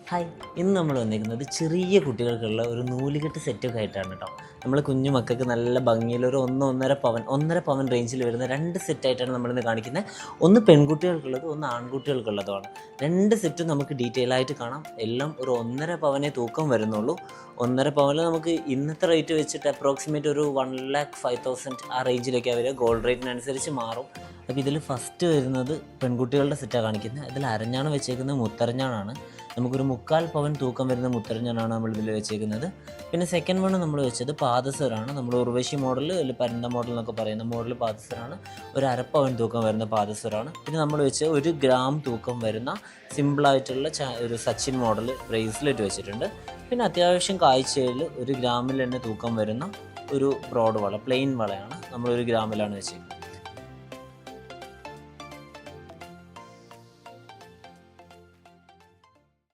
Hi, ഇന്ന് നമ്മൾ വന്നിരിക്കുന്നത് ചെറിയ കുട്ടികൾക്കുള്ള ഒരു നൂലുകെട്ട് സെറ്റൊക്കെ ആയിട്ടാണ് കേട്ടോ. നമ്മൾ കുഞ്ഞു മക്കൾക്ക് നല്ല ഭംഗിയിൽ ഒരു 1.5 പവൻ റേഞ്ചിൽ വരുന്ന 2 സെറ്റായിട്ടാണ് നമ്മളിന്ന് കാണിക്കുന്നത്. ഒന്ന് പെൺകുട്ടികൾക്കുള്ളത്, ഒന്ന് ആൺകുട്ടികൾക്കുള്ളതുമാണ്. 2 സെറ്റും നമുക്ക് ഡീറ്റെയിൽ ആയിട്ട് കാണാം. എല്ലാം ഒരു 1.5 പവനേ തൂക്കം വരുന്നുള്ളൂ. 1.5 പവനിൽ നമുക്ക് ഇന്നത്തെ റേറ്റ് വെച്ചിട്ട് അപ്രോക്സിമേറ്റ് ഒരു 1,05,000 ആ റേഞ്ചിലേക്കാണ് വരിക. ഗോൾഡ് റേറ്റിനനുസരിച്ച് മാറും. അപ്പോൾ ഇതിൽ ഫസ്റ്റ് വരുന്നത് പെൺകുട്ടികളുടെ സെറ്റാണ് കാണിക്കുന്നത്. അതിൽ അരഞ്ഞാണ് വെച്ചേക്കുന്നത്, മുത്തരഞ്ഞാണാണ്. നമുക്കൊരു 3/4 പവൻ തൂക്കം വരുന്ന മുത്തരഞ്ഞാണാണ് നമ്മളിതിൽ വെച്ചേക്കുന്നത്. പിന്നെ സെക്കൻഡ് വൺ നമ്മൾ വെച്ചത് പാദസരമാണ്. നമ്മൾ ഉർവശി മോഡൽ അല്ലെങ്കിൽ പരന്ത മോഡൽ എന്നൊക്കെ പറയുന്ന മോഡൽ പാദസരമാണ്. ഒരു 1/2 പവൻ തൂക്കം വരുന്ന പാദസരമാണ്. പിന്നെ നമ്മൾ വെച്ച് 1 ഗ്രാം തൂക്കം വരുന്ന സിമ്പിളായിട്ടുള്ള ഒരു സച്ചിൻ മോഡൽ ബ്രേസ്ലെറ്റ് വെച്ചിട്ടുണ്ട്. പിന്നെ അത്യാവശ്യം കാഴ്ചയിൽ 1 ഗ്രാമിൽ തന്നെ തൂക്കം വരുന്ന ഒരു ബ്രോഡ് വള, പ്ലെയിൻ വളയാണ് നമ്മൾ 1 ഗ്രാമിലാണ് വെച്ചേക്കുന്നത്.